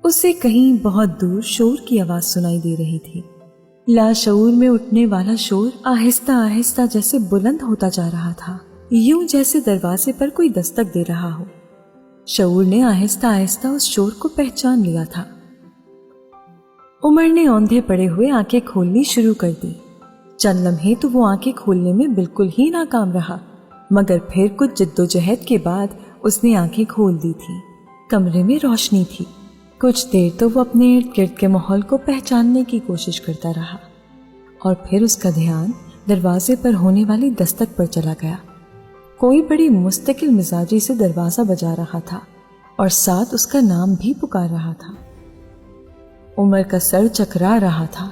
उसे कहीं बहुत दूर शोर की आवाज सुनाई दे रही थी। लाशऊर में उठने वाला शोर आहिस्ता आहिस्ता जैसे बुलंद होता जा रहा था, यूं जैसे दरवाजे पर कोई दस्तक दे रहा हो। शऊर ने आहिस्ता आहिस्ता उस शोर को पहचान लिया था। उमर ने औंधे पड़े हुए आंखें खोलनी शुरू कर दी। चंद लम्हे तो वो आंखें खोलने में बिल्कुल ही नाकाम रहा, मगर फिर कुछ जिद्दोजहद के बाद उसने आंखें खोल दी थी। कमरे में रोशनी थी। कुछ देर तो वो अपने इर्द गिर्द के माहौल को पहचानने की कोशिश करता रहा और फिर उसका ध्यान दरवाजे पर होने वाली दस्तक पर चला गया। कोई बड़ी मुस्तकिल मिजाजी से दरवाजा बजा रहा था और साथ उसका नाम भी पुकार रहा था। उमर का सर चकरा रहा था।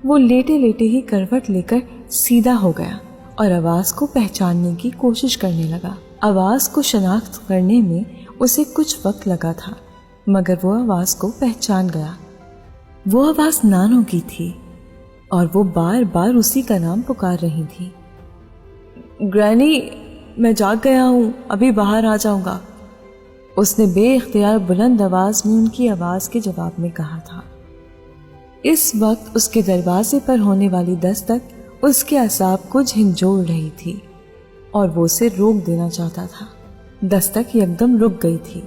वो लेटे लेटे ही करवट लेकर सीधा हो गया और आवाज को पहचानने की कोशिश करने लगा। आवाज को शनाख्त करने में उसे कुछ वक्त लगा था, मगर वो आवाज को पहचान गया। वो आवाज नानो की थी और वो बार बार उसी का नाम पुकार रही थी। ग्रैनी, मैं जाग गया हूँ, अभी बाहर आ जाऊंगा, उसने बेइख्तियार बुलंद आवाज में उनकी आवाज के जवाब में कहा था। इस वक्त उसके दरवाजे पर होने वाली दस्तक उसके असाब को झंझोड़ रही थी और वो उसे रोक देना चाहता था। दस्तक एकदम रुक गई थी।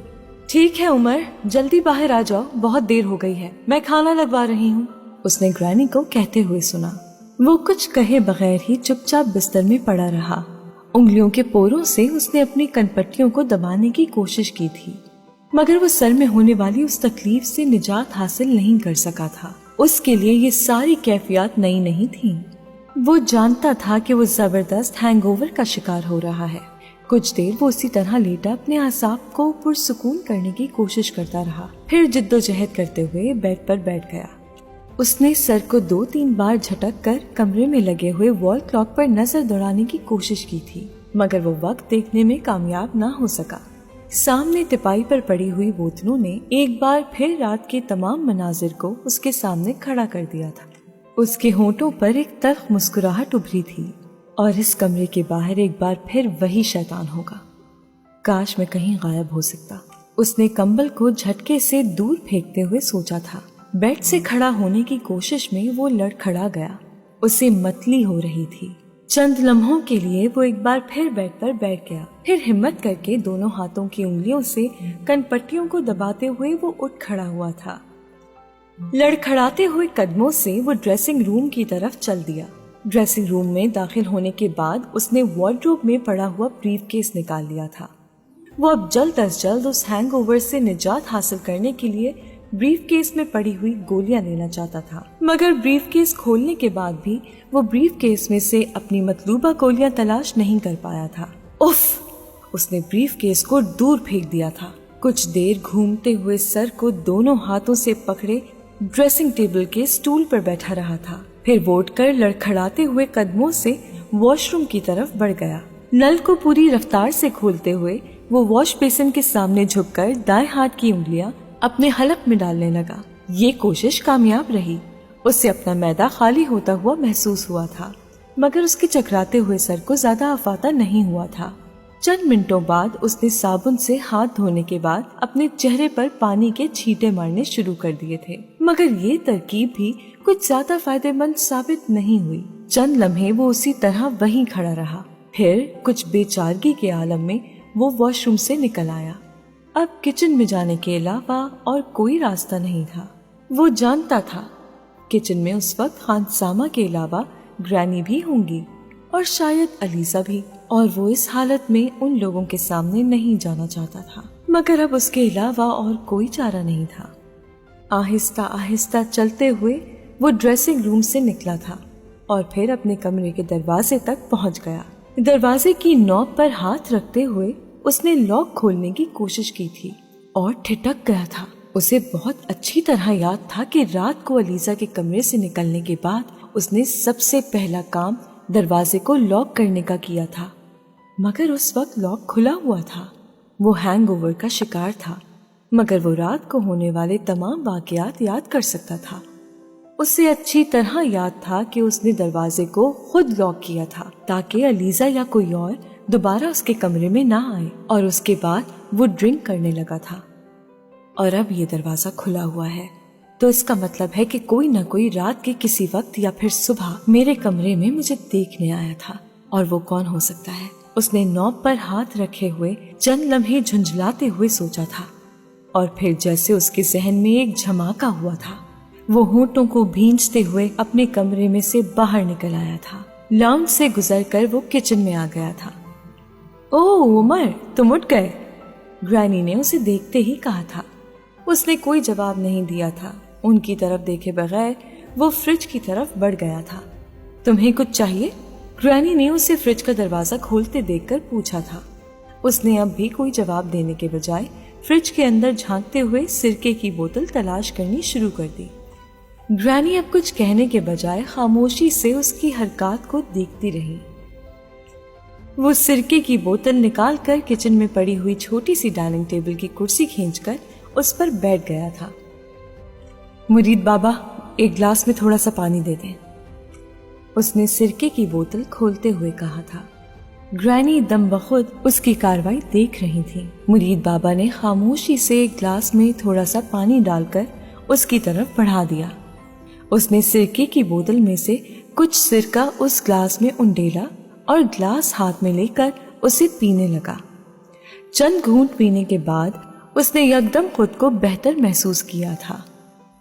ठीक है उमर, जल्दी बाहर आ जाओ, बहुत देर हो गई है, मैं खाना लगवा रही हूँ, उसने ग्रैनी को कहते हुए सुना। वो कुछ कहे बगैर ही चुपचाप बिस्तर में पड़ा रहा। उंगलियों के पोरों से उसने अपनी कनपट्टियों को दबाने की कोशिश की थी, मगर वो सर में होने वाली उस तकलीफ से निजात हासिल नहीं कर सका था। उसके लिए ये सारी कैफियत नई नहीं थी। वो जानता था कि वो जबरदस्त हैंगओवर का शिकार हो रहा है। कुछ देर वो उसी तरह लेटा अपने आसाब को पुरसुकून करने की कोशिश करता रहा, फिर जिद्दोजहद करते हुए बेड पर बैठ गया। उसने सर को 2-3 बार झटक कर कमरे में लगे हुए वॉल क्लॉक पर नजर दौड़ाने की कोशिश की थी, मगर वो वक्त देखने में कामयाब ना हो सका। सामने टिपाई पर पड़ी हुई बोतलों ने एक बार फिर रात के तमाम मनाजिर को उसके सामने खड़ा कर दिया था। उसके होंठों पर एक तल्ख मुस्कुराहट उभरी थी और इस कमरे के बाहर एक बार फिर वही शैतान होगा। काश मैं कहीं गायब हो सकता, उसने कंबल को झटके से दूर फेंकते हुए सोचा था। बेड से खड़ा होने की कोशिश में वो लड़खड़ा गया। उसे मतली हो रही थी। चंद लम्हों के लिए वो एक बार फिर बेड पर बैठ गया, फिर हिम्मत करके दोनों हाथों की उंगलियों से कनपट्टियों को दबाते हुए वो उठ खड़ा हुआ था। लड़खड़ाते हुए कदमों से वो ड्रेसिंग रूम की तरफ चल दिया। ड्रेसिंग रूम में दाखिल होने के बाद उसने वार्डरोब में पड़ा हुआ ब्रीफकेस निकाल लिया था। वो अब जल्द अज जल्द उस हैंगओवर से निजात हासिल करने के लिए ब्रीफकेस में पड़ी हुई गोलियां लेना चाहता था, मगर ब्रीफकेस खोलने के बाद भी वो ब्रीफकेस में से अपनी मतलूबा गोलियां तलाश नहीं कर पाया था। उफ! उसने ब्रीफकेस को दूर फेंक दिया था। कुछ देर घूमते हुए सर को दोनों हाथों से पकड़े ड्रेसिंग टेबल के स्टूल पर बैठा रहा था। फिर वो उठकर लड़खड़ाते हुए कदमों से वॉशरूम की तरफ बढ़ गया। नल को पूरी रफ्तार से खोलते हुए वो वॉश बेसिन के सामने झुककर दाएं हाथ की उंगलियां अपने हलक में डालने लगा। ये कोशिश कामयाब रही। उसे अपना मैदा खाली होता हुआ महसूस हुआ था, मगर उसके चकराते हुए सर को ज्यादा अफाता नहीं हुआ था। चंद मिनटों बाद उसने साबुन से हाथ धोने के बाद अपने चेहरे पर पानी के छींटे मारने शुरू कर दिए थे, मगर ये तरकीब भी कुछ ज्यादा फायदेमंद साबित नहीं हुई। चंद लम्हे वो उसी तरह वहीं खड़ा रहा। फिर कुछ बेचारगी के आलम में वो वॉशरूम से निकल आया। अब किचन में जाने के अलावा और कोई रास्ता नहीं था। वो जानता था किचन में उस वक्त खानसामा के अलावा ग्रैनी भी होंगी और शायद अलीजा भी, और वो इस हालत में उन लोगों के सामने नहीं जाना चाहता था, मगर अब उसके अलावा और कोई चारा नहीं था। आहिस्ता आहिस्ता चलते हुए वो ड्रेसिंग रूम से निकला था और फिर अपने कमरे के दरवाजे तक पहुंच गया। दरवाजे की नॉब पर हाथ रखते हुए उसने लॉक खोलने की कोशिश की थी और ठिठक गया था। उसे बहुत अच्छी तरह याद था कि रात को अलीजा के कमरे से निकलने के बाद उसने सबसे पहला काम दरवाजे को लॉक करने का किया था, मगर उस वक्त लॉक खुला हुआ था। वो हैंगओवर का शिकार था, मगर वो रात को होने वाले तमाम वाकयात याद कर सकता था। उसे अच्छी तरह याद था कि उसने दरवाजे को खुद लॉक किया था ताकि अलीजा या कोई और दोबारा उसके कमरे में ना आए, और उसके बाद वो ड्रिंक करने लगा था। और अब ये दरवाजा खुला हुआ है, तो इसका मतलब है कि कोई न कोई रात के किसी वक्त या फिर सुबह मेरे कमरे में मुझे देखने आया था। और वो कौन हो सकता है? उसने नॉब पर हाथ रखे हुए चंद लम्हे झुंझलाते हुए सोचा था, और फिर जैसे उसके जहन में एक झमाका हुआ था, वो होंठों को भींचते हुए अपने कमरे में से बाहर निकल आया था। लाउंज से गुजरकर वो किचन में आ गया था। ओह उमर, तुम उठ गए, ग्रैनी ने उसे देखते ही कहा था। उसने कोई जवाब नहीं दिया था। उनकी तरफ देखे बगैर वो फ्रिज की तरफ बढ़ गया था। तुम्हें कुछ चाहिए? ग्रैनी ने उसे फ्रिज का दरवाजा खोलते देखकर पूछा था। उसने अब भी कोई जवाब देने के बजाय फ्रिज के अंदर झांकते हुए सिरके की बोतल तलाश करनी शुरू कर दी। ग्रैनी अब कुछ कहने के बजाय खामोशी से उसकी हरकत को देखती रही। वो सिरके की बोतल निकाल कर किचन में पड़ी हुई छोटी सी डाइनिंग टेबल की कुर्सी खींचकर उस पर बैठ गया था। मुरीद बाबा, एक ग्लास में थोड़ा सा पानी दे दें, उसने सिरके की बोतल खोलते हुए कहा था। ग्रैनी दम बखुद उसकी कार्रवाई देख रही थी। मुरीद बाबा ने खामोशी से एक ग्लास में थोड़ा सा पानी डालकर उसकी तरफ बढ़ा दिया। उसने सिरके की बोतल में से कुछ सिरका उस ग्लास में उंडेला और ग्लास हाथ में लेकर उसे पीने लगा। चंद घूंट पीने के बाद उसने एकदम खुद को बेहतर महसूस किया था।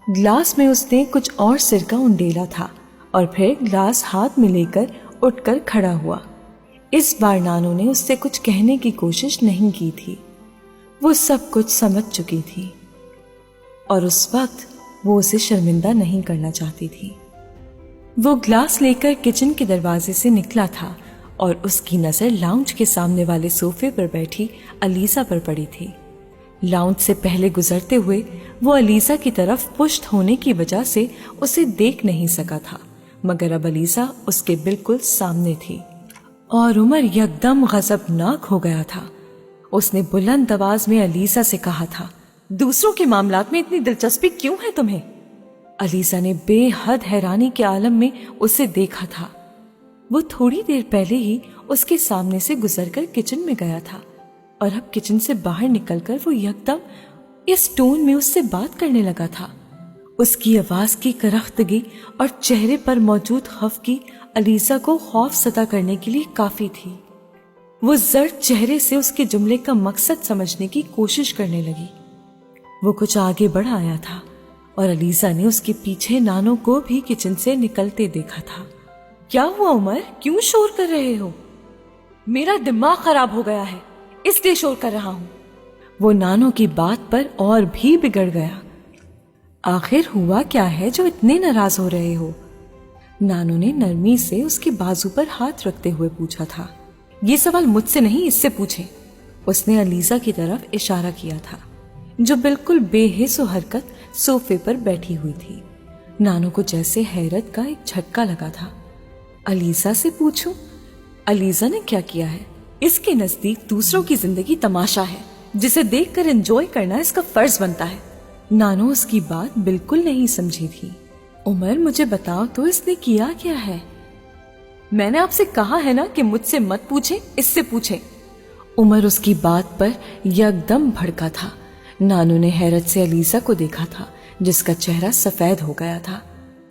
ग्लास में उसने कुछ और सिरका उंडेला था और फिर ग्लास हाथ में लेकर उठकर खड़ा हुआ। इस बार नानो ने उससे कुछ कहने की कोशिश नहीं की थी। वो सब कुछ समझ चुकी थी और उस वक्त वो उसे शर्मिंदा नहीं करना चाहती थी। वो ग्लास लेकर किचन के दरवाजे से निकला था और उसकी नजर लाउंज के सामने वाले सोफे पर बैठी अलीसा पर पड़ी थी। लाउंज से पहले गुजरते हुए वो अलीसा की तरफ पुष्ट होने की वजह से उसे देख नहीं सका था, मगर अब अलीसा उसके बिल्कुल सामने थी और उमर एकदम गजबनाक हो गया था। उसने बुलंद आवाज में अलीसा से कहा था, दूसरों के मामलात में इतनी दिलचस्पी क्यों है तुम्हें? अलीसा ने बेहद हैरानी के आलम में उसे देखा था। वो थोड़ी देर पहले ही उसके सामने से गुजरकर किचन में गया था और अब किचन से बाहर निकलकर वो एकदम इस टोन में उससे बात करने लगा था। उसकी आवाज की करख्तगी और चेहरे पर मौजूद खौफ की अलीसा को खौफ सता करने के लिए काफी थी। वो जर्द चेहरे से उसके जुमले का मकसद समझने की कोशिश करने लगी। वो कुछ आगे बढ़ आया था और अलीसा ने उसके पीछे नानो को भी किचन से निकलते देखा था। क्या हुआ उमर, क्यों शोर कर रहे हो? मेरा दिमाग खराब हो गया है, इसलिए शोर कर रहा हूं। वो नानो की बात पर और भी बिगड़ गया। आखिर हुआ क्या है जो इतने नाराज हो रहे हो? नानो ने नरमी से उसके बाजू पर हाथ रखते हुए पूछा था। ये सवाल मुझसे नहीं, इससे पूछे। उसने अलीसा की तरफ इशारा किया था, जो बिल्कुल बेहिस्सो हरकत सोफे पर बैठी हुई थी। नानो को जैसे हैरत का एक झटका लगा था। अलीसा से पूछूं? अलीसा ने क्या किया है? इसके नजदीक दूसरों की जिंदगी तमाशा है, जिसे देखकर एंजॉय करना इसका फर्ज बनता है। नानो उसकी बात बिल्कुल नहीं समझी थी। उमर, मुझे बताओ तो इसने किया क्या है? मैंने आपसे कहा है ना कि मुझसे मत पूछे, इससे पूछे। उमर उसकी बात पर एकदम भड़का था। नानो ने हैरत से अलीसा को देखा था, जिसका चेहरा सफेद हो गया था।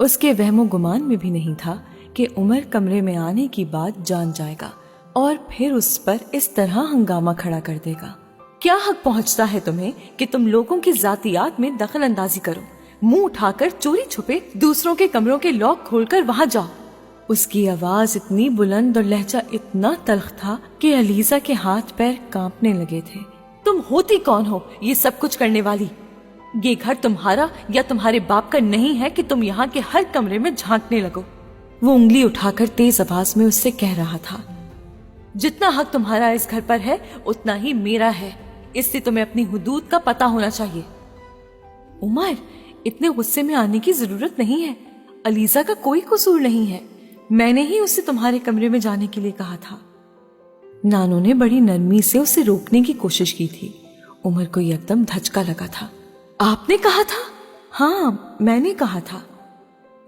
उसके वहमो गुमान में भी नहीं था कि उमर कमरे में आने की बात जान जाएगा और फिर उस पर इस तरह हंगामा खड़ा कर देगा। क्या हक पहुंचता है तुम्हें कि तुम लोगों की जातियात में दखल अंदाजी करो? मुंह उठाकर चोरी छुपे दूसरों के कमरों के लॉक खोलकर वहां जाओ। उसकी आवाज इतनी बुलंद और लहजा इतना तल्ख था कि अलीसा के हाथ पैर कांपने लगे थे। तुम होती कौन हो ये सब कुछ करने वाली? ये घर तुम्हारा या तुम्हारे बाप का नहीं है कि तुम यहाँ के हर कमरे में झांकने लगो। वो उंगली उठाकर तेज आवाज में उससे कह रहा था, जितना हक तुम्हारा इस घर पर है उतना ही मेरा है, इससे तुम्हें अपनी हुदूद का पता होना चाहिए। उमर, इतने गुस्से में आने की जरूरत नहीं है। अलीसा का कोई कसूर नहीं है, मैंने ही उसे तुम्हारे कमरे में जाने के लिए कहा था। नानो ने बड़ी नरमी से उसे रोकने की कोशिश की थी। उमर को एकदम धचका लगा था। आपने कहा था? हाँ, मैंने कहा था।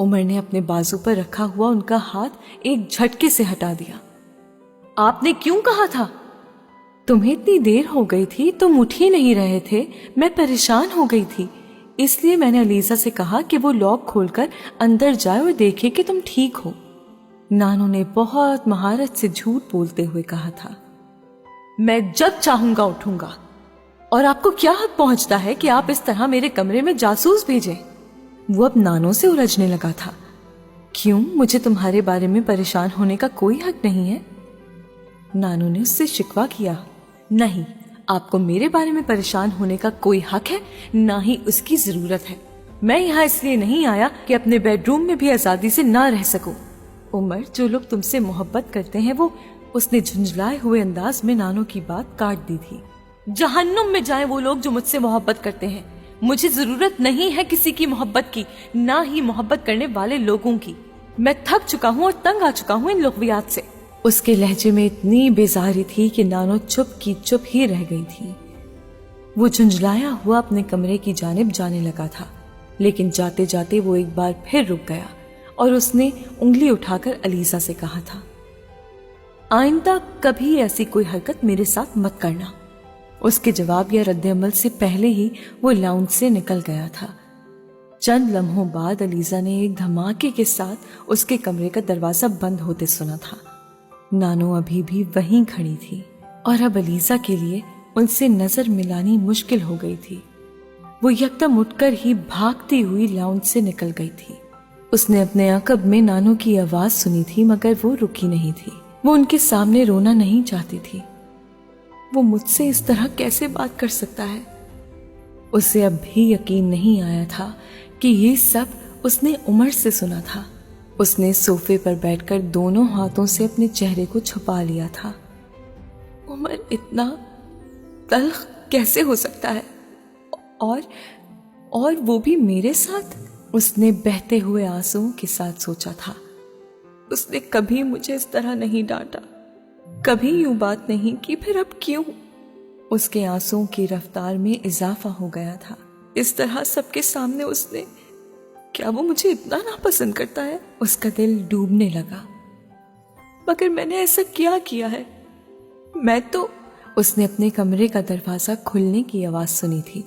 उमर ने अपने बाजू पर रखा हुआ उनका हाथ एक झटके से हटा दिया। आपने क्यों कहा था? तुम्हें इतनी देर हो गई थी, तुम उठ ही नहीं रहे थे। मैं परेशान हो गई थी, इसलिए मैंने अलीजा से कहा कि वो लॉक खोलकर अंदर जाए और देखे कि तुम ठीक हो। नानू ने बहुत महारत से झूठ बोलते हुए कहा था। मैं जब चाहूंगा उठूंगा, और आपको क्या हक पहुंचता है कि आप इस तरह मेरे कमरे में जासूस भेजें? वो अब नानू से उलझने लगा था। क्यों, मुझे तुम्हारे बारे में परेशान होने का कोई हक नहीं है? नानू ने उससे शिकवा किया। नहीं, आपको मेरे बारे में परेशान होने का कोई हक है, ना ही उसकी जरूरत है। मैं यहाँ इसलिए नहीं आया कि अपने बेडरूम में भी आजादी से ना रह सकूं। उमर, जो लोग तुमसे मोहब्बत करते हैं वो, उसने झुंझलाए हुए अंदाज में नानू की बात काट दी थी। जहन्नुम में जाएं वो लोग जो मुझसे मोहब्बत करते हैं। मुझे जरूरत नहीं है किसी की मोहब्बत की, ना ही मोहब्बत करने वाले लोगों की। मैं थक चुका हूँ और तंग आ चुका हूँ इन लुग़वियात से। उसके लहजे में इतनी बेजारी थी कि नानो चुप की चुप ही रह गई थी। वो झुंझलाया हुआ अपने कमरे की जानिब जाने लगा था, लेकिन जाते जाते वो एक बार फिर रुक गया और उसने उंगली उठाकर अलीजा से कहा था, आइंदा कभी ऐसी कोई हरकत मेरे साथ मत करना। उसके जवाब या रद्द-ए-अमल से पहले ही वो लाउंज से निकल गया था। चंद लम्हों बाद अलीजा ने एक धमाके के साथ उसके कमरे का दरवाजा बंद होते सुना था। नानो अभी भी वहीं खड़ी थी और अब अलीजा के लिए उनसे नजर मिलानी मुश्किल हो गई थी। वो यकदम उठकर ही भागती हुई लाउंज से निकल गई थी। उसने अपने अकब में नानो की आवाज सुनी थी, मगर वो रुकी नहीं थी। वो उनके सामने रोना नहीं चाहती थी। वो मुझसे इस तरह कैसे बात कर सकता है? उसे अब भी यकीन नहीं आया था कि ये सब उसने उमर से सुना था। उसने सोफे पर बैठकर दोनों हाथों से अपने चेहरे को छुपा लिया था। उमर इतना तल्ख कैसे हो सकता है? और वो भी मेरे साथ? उसने बहते हुए आंसुओं के साथ सोचा था। उसने कभी मुझे इस तरह नहीं डांटा, कभी यूं बात नहीं की, फिर अब क्यों? उसके आंसुओं की रफ्तार में इजाफा हो गया था। इस तरह सबके सामने उसने, क्या वो मुझे इतना नापसंद करता है? उसका दिल डूबने लगा। मगर मैंने ऐसा क्या किया है? मैं तो उसने अपने कमरे का दरवाजा खुलने की आवाज सुनी थी।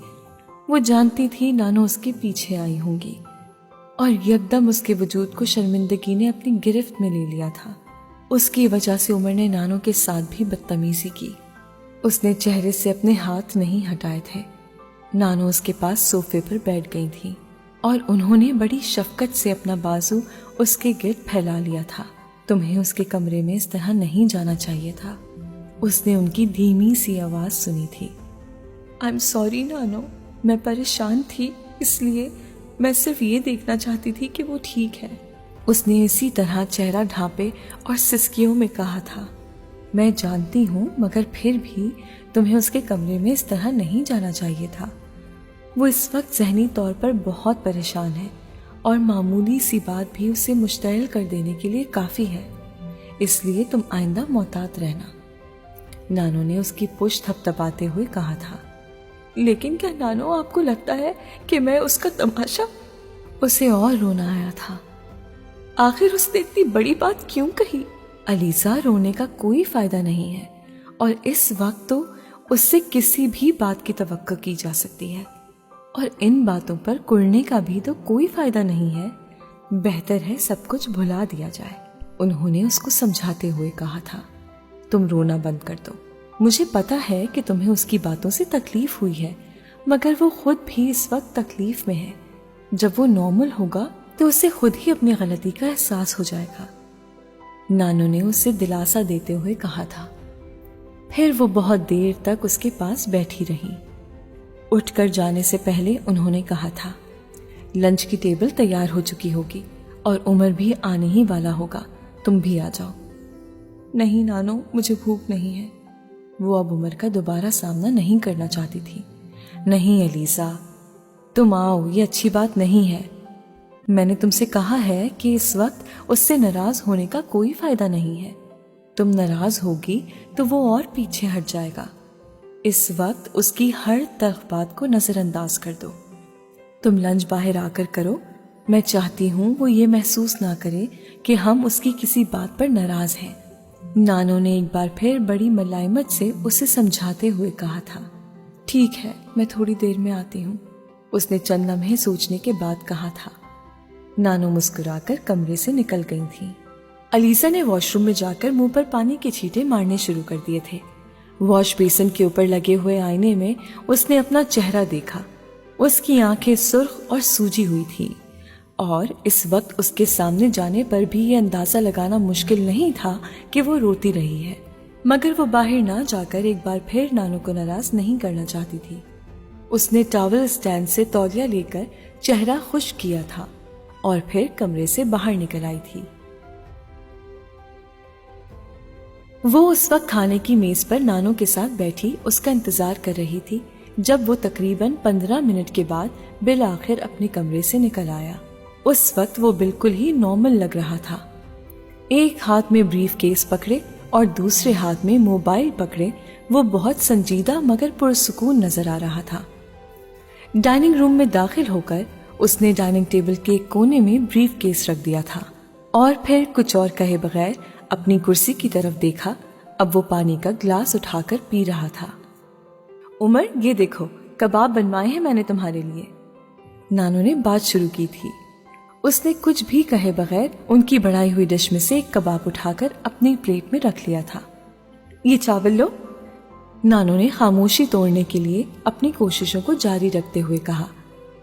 वो जानती थी नानो उसके पीछे आई होंगी, और यकदम उसके वजूद को शर्मिंदगी ने अपनी गिरफ्त में ले लिया था। उसकी वजह से उमर ने नानो के साथ भी बदतमीजी की। उसने चेहरे से अपने हाथ नहीं हटाए थे। नानो उसके पास सोफे पर बैठ गई थी और उन्होंने बड़ी शफकत से अपना बाजू उसके गिर्द फैला लिया था। तुम्हें उसके कमरे में इस तरह नहीं जाना चाहिए था, उसने उनकी धीमी सी आवाज सुनी थी। आई एम सॉरी नानो, मैं परेशान थी, इसलिए मैं सिर्फ ये देखना चाहती थी कि वो ठीक है। उसने इसी तरह चेहरा ढांपे और सिसकियों में कहा था। मैं जानती हूँ, मगर फिर भी तुम्हें उसके कमरे में इस तरह नहीं जाना चाहिए था। वो इस वक्त ज़हनी तौर पर बहुत परेशान है और मामूली सी बात भी उसे मुश्तइल कर देने के लिए काफ़ी है, इसलिए तुम आइंदा मोहतात रहना। नानो ने उसकी पुश्त थपथपाते हुए कहा था। लेकिन क्या नानो, आपको लगता है कि मैं उसका तमाशा? उसे और रोना आया था। आखिर उसने इतनी बड़ी बात क्यों कही? अलीजा, रोने का कोई फायदा नहीं है और इस वक्त तो उससे किसी भी बात की तवक्को की जा सकती है, और इन बातों पर कुड़ने का भी तो कोई फायदा नहीं है। बेहतर है सब कुछ भुला दिया जाए, उन्होंने उसको समझाते हुए कहा था। तुम रोना बंद कर दो। मुझे पता है कि तुम्हें उसकी बातों से तकलीफ हुई है, मगर वो खुद भी इस वक्त तकलीफ में है। जब वो नॉर्मल होगा तो उसे खुद ही अपनी गलती का एहसास हो जाएगा, नानो ने उसे दिलासा देते हुए कहा था। फिर वो बहुत देर तक उसके पास बैठी रही। उठकर जाने से पहले उन्होंने कहा था, लंच की टेबल तैयार हो चुकी होगी और उमर भी आने ही वाला होगा, तुम भी आ जाओ। नहीं नानो, मुझे भूख नहीं है। वो अब उमर का दोबारा सामना नहीं करना चाहती थी। नहीं अलीजा, तुम आओ, ये अच्छी बात नहीं है। मैंने तुमसे कहा है कि इस वक्त उससे नाराज होने का कोई फायदा नहीं है। तुम नाराज होगी तो वो और पीछे हट जाएगा। इस वक्त उसकी हर तल्ख बात को नजरअंदाज कर दो। तुम लंच बाहर आकर करो। मैं चाहती हूँ वो ये महसूस ना करे कि हम उसकी किसी बात पर नाराज हैं। नानो ने एक बार फिर बड़ी मलाइमत से उसे समझाते हुए कहा था। ठीक है, मैं थोड़ी देर में आती हूँ, उसने चंद लम्हे सोचने के बाद कहा था। नानो मुस्कुराकर कमरे से निकल गई थी। अलीसा ने वॉशरूम में जाकर मुंह पर पानी के छींटे मारने शुरू कर दिए थे। वॉश बेसिन के ऊपर लगे हुए आईने में उसने अपना चेहरा देखा। उसकी आंखें सुर्ख और सूजी हुई थी और इस वक्त उसके सामने जाने पर भी ये अंदाजा लगाना मुश्किल नहीं था कि वो रोती रही है, मगर वो बाहर ना जाकर एक बार फिर नानो को नाराज नहीं करना चाहती थी। उसने टॉवल स्टैंड से तौलिया लेकर चेहरा खुश्क किया था और फिर कमरे से बाहर निकल आई थी। वो उस वक्त खाने की मेज पर नानो के साथ बैठी उसका इंतजार कर रही थी जब वो तकरीबन 15 मिनट के बाद बिल आखिर अपने कमरे से निकल आया। उस वक्त वो बिल्कुल ही नॉर्मल लग रहा था। एक हाथ में ब्रीफ केस पकड़े और दूसरे हाथ में मोबाइल पकड़े वो बहुत संजीदा मगर पुरसुकून नजर आ रहा था। डाइनिंग रूम में दाखिल होकर उसने डाइनिंग टेबल के एक कोने में ब्रीफ केस रख दिया था और फिर कुछ और कहे बगैर अपनी कुर्सी की तरफ देखा। अब वो पानी का ग्लास उठाकर पी रहा था। उमर, ये देखो, कबाब बनवाए हैं मैंने तुम्हारे लिए, नानो ने बात शुरू की थी। उसने कुछ भी कहे बगैर उनकी बढ़ाई हुई डिश में से एक कबाब उठाकर अपनी प्लेट में रख लिया था। ये चावल लो, नानो ने खामोशी तोड़ने के लिए अपनी कोशिशों को जारी रखते हुए कहा।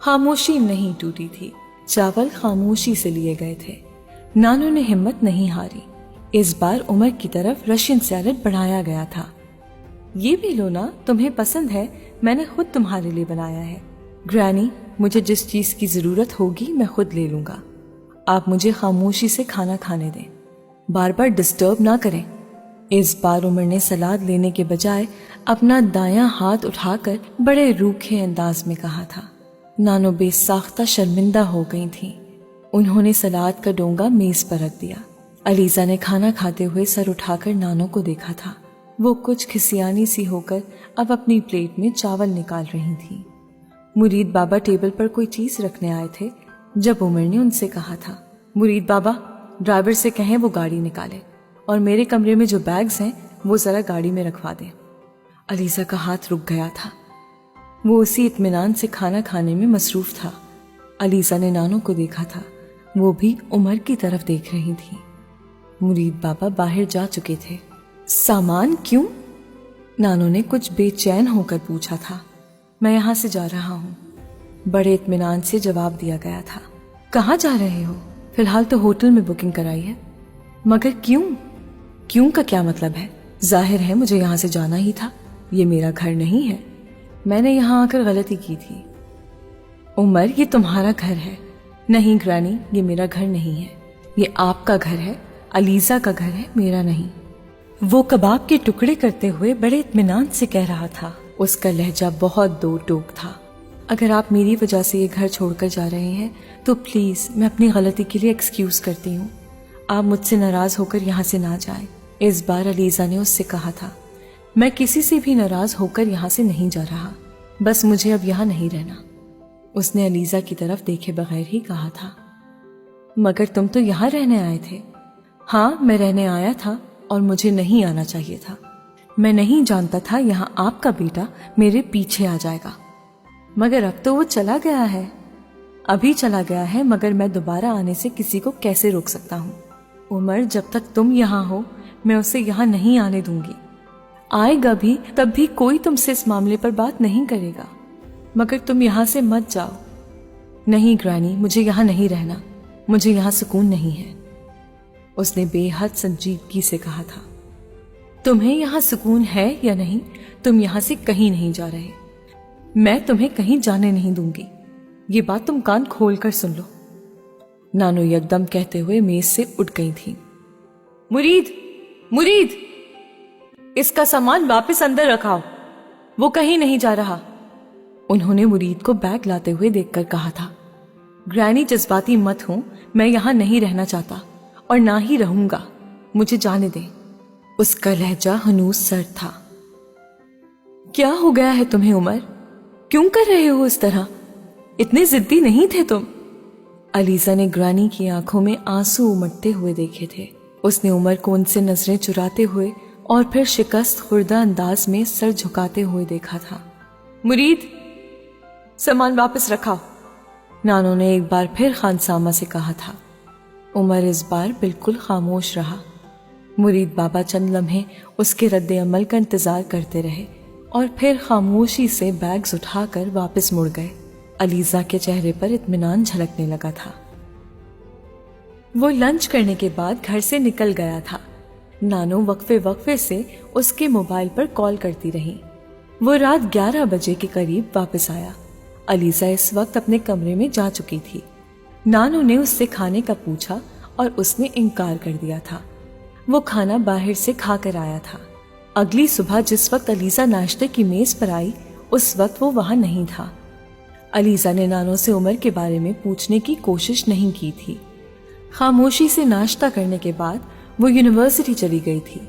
खामोशी नहीं टूटी थी, चावल खामोशी से लिए गए थे। नानो ने हिम्मत नहीं हारी। इस बार उमर की तरफ रशियन सैलेड बढ़ाया गया था। ये भी लो ना, तुम्हें पसंद है, मैंने खुद तुम्हारे लिए बनाया है। ग्रैनी, मुझे जिस चीज की जरूरत होगी मैं खुद ले लूंगा, आप मुझे खामोशी से खाना खाने दें, बार बार डिस्टर्ब ना करें। इस बार उमर ने सलाद लेने के बजाय अपना दायां हाथ उठाकर बड़े रूखे अंदाज में कहा था। नानो बेसाख्ता शर्मिंदा हो गई थी। उन्होंने सलाद का डोंगा मेज पर रख दिया। अलीसा ने खाना खाते हुए सर उठाकर नानो को देखा था। वो कुछ खिसियानी सी होकर अब अपनी प्लेट में चावल निकाल रही थी। मुरीद बाबा टेबल पर कोई चीज रखने आए थे जब उमर ने उनसे कहा था, मुरीद बाबा, ड्राइवर से कहें वो गाड़ी निकाले और मेरे कमरे में जो बैग्स हैं वो जरा गाड़ी में रखवा दें। अलीसा का हाथ रुक गया था। वो उसी इत्मीनान से खाना खाने में मसरूफ था। अलीसा ने नानो को देखा था, वो भी उमर की तरफ देख रही थी। मुरीद बाबा बाहर जा चुके थे। सामान क्यों? नानो ने कुछ बेचैन होकर पूछा था। मैं यहाँ से जा रहा हूँ, बड़े इत्मीनान से जवाब दिया गया था। कहाँ जा रहे हो? फिलहाल तो होटल में बुकिंग कराई है। मगर क्यों? क्यों का क्या मतलब है? जाहिर है मुझे यहाँ से जाना ही था, ये मेरा घर नहीं है, मैंने यहाँ आकर गलती की थी। उमर, ये तुम्हारा घर है। नहीं ग्रानी, ये मेरा घर नहीं है, ये आपका घर है, अलीसा का घर है, मेरा नहीं। वो कबाब के टुकड़े करते हुए बड़े इत्मीनान से कह रहा था। उसका लहजा बहुत दो टोक था। अगर आप मेरी वजह से ये घर छोड़कर जा रहे हैं तो प्लीज मैं अपनी गलती के लिए एक्सक्यूज करती हूँ, आप मुझसे नाराज होकर यहाँ से ना जाएं। इस बार अलीसा ने उससे कहा था, मैं किसी से भी नाराज होकर यहाँ से नहीं जा रहा, बस मुझे अब यहाँ नहीं रहना। उसने अलीसा की तरफ देखे बगैर ही कहा था। मगर तुम तो यहाँ रहने आए थे। हाँ, मैं रहने आया था और मुझे नहीं आना चाहिए था। मैं नहीं जानता था यहाँ आपका बेटा मेरे पीछे आ जाएगा, मगर अब तो वो चला गया है। अभी चला गया है, मगर मैं दोबारा आने से किसी को कैसे रोक सकता हूँ? उमर, जब तक तुम यहाँ हो मैं उसे यहाँ नहीं आने दूंगी। आएगा भी तब भी कोई तुमसे इस मामले पर बात नहीं करेगा, मगर तुम यहाँ से मत जाओ। नहीं ग्रानी, मुझे यहाँ नहीं रहना, मुझे यहाँ सुकून नहीं है, उसने बेहद संजीदगी से कहा था। तुम्हें यहाँ सुकून है या नहीं, तुम यहाँ से कहीं नहीं जा रहे। मैं तुम्हें कहीं जाने नहीं दूंगी, ये बात तुम कान खोल कर सुन लो। नानो यकदम कहते हुए मेज से उठ गई थी। मुरीद, मुरीद, इसका सामान वापस अंदर रखाओ, वो कहीं नहीं जा रहा। उन्होंने मुरीद को बैग लाते हुए देखकर कहा था। ग्रैनी, जज्बाती मत हो, मैं यहाँ नहीं रहना चाहता और ना ही रहूंगा, मुझे जाने दें। उसका लहजा हनूस सर्द था। क्या हो गया है तुम्हें उमर? क्यों कर रहे हो इस तरह? इतने जिद्दी नहीं थे तुम। अलीसा ने ग्रानी की आंखों में आंसू उमड़ते हुए देखे थे। उसने उमर को उनसे नजरें चुराते हुए और फिर शिकस्त खुर्दा अंदाज में सर झुकाते हुए देखा था। मुरीद, सामान वापस रखाओ, नानो ने एक बार फिर खानसामा से कहा था। उमर इस बार बिल्कुल खामोश रहा। मुरीद बाबा चंद लम्हे उसके रद्दे अमल का इंतजार करते रहे और फिर खामोशी से बैग्स उठाकर वापस मुड़ गए। अलीजा के चेहरे पर इत्मीनान झलकने लगा था। वो लंच करने के बाद घर से निकल गया था। नानो वक्फे वक्फे से उसके मोबाइल पर कॉल करती रही। वो रात 11 बजे के करीब वापस आया। अलीजा इस वक्त अपने कमरे में जा चुकी थी। नानो ने उससे खाने का पूछा और उसने इनकार कर दिया था। वो खाना बाहर से खाकर आया था। अगली सुबह जिस वक्त अलीजा नाश्ते की मेज पर आई, उस वक्त वो वहां नहीं था। अलीजा ने नानो से उमर के बारे में पूछने की कोशिश नहीं की थी। खामोशी से नाश्ता करने के बाद वो यूनिवर्सिटी चली गई थी,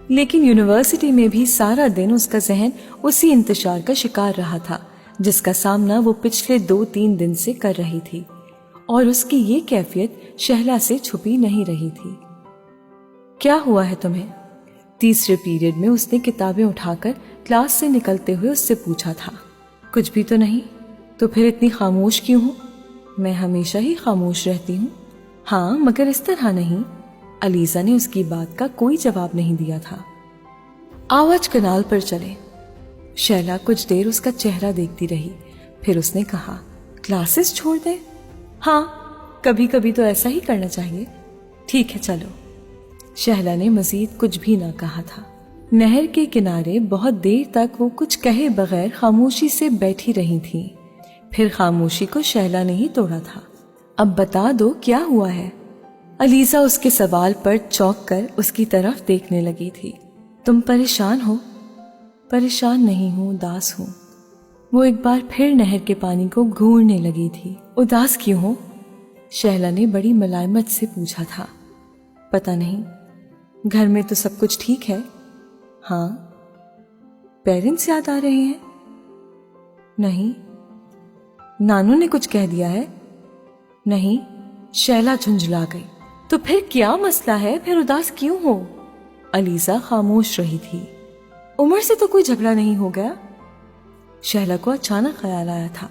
लेकिन यूनिवर्सिटी में भी सारा दिन उसका जहन उसी इंतजार का शिकार रहा था जिसका सामना वो पिछले 2-3 दिन से कर रही थी, और उसकी ये कैफियत शहला से छुपी नहीं रही थी। क्या हुआ है तुम्हें? तीसरे पीरियड में उसने किताबें उठाकर क्लास से निकलते हुए उससे पूछा था। कुछ भी तो नहीं। तो फिर इतनी खामोश क्यों हूँ? मैं हमेशा ही खामोश रहती हूँ। हाँ, मगर इस तरह नहीं। अलीजा ने उसकी बात का कोई जवाब नहीं दिया था। आओ आज कनाल पर चले। शैला कुछ देर उसका चेहरा देखती रही, फिर उसने कहा, क्लासेस छोड़ दे? हाँ, कभी कभी तो ऐसा ही करना चाहिए। ठीक है, चलो। शहला ने मजीद कुछ भी ना कहा था। नहर के किनारे बहुत देर तक वो कुछ कहे बगैर खामोशी से बैठी रही थी। फिर खामोशी को शहला ने ही तोड़ा था। अब बता दो, क्या हुआ है? अलीजा उसके सवाल पर चौंक कर उसकी तरफ देखने लगी थी। तुम परेशान हो? परेशान नहीं हूँ, उदास हूँ। वो एक बार फिर नहर के पानी को घूरने लगी थी। उदास क्यों हो? शहला ने बड़ी मलाइमत से पूछा था। पता नहीं, घर में तो सब कुछ ठीक है। हाँ। पेरेंट्स याद आ रहे हैं? नहीं। नानू ने कुछ कह दिया है? नहीं। शैला झुंझला गई। तो फिर क्या मसला है? फिर उदास क्यों हो? अलीजा खामोश रही थी। उमर से तो कोई झगड़ा नहीं हो गया? शैला को अचानक ख्याल आया था।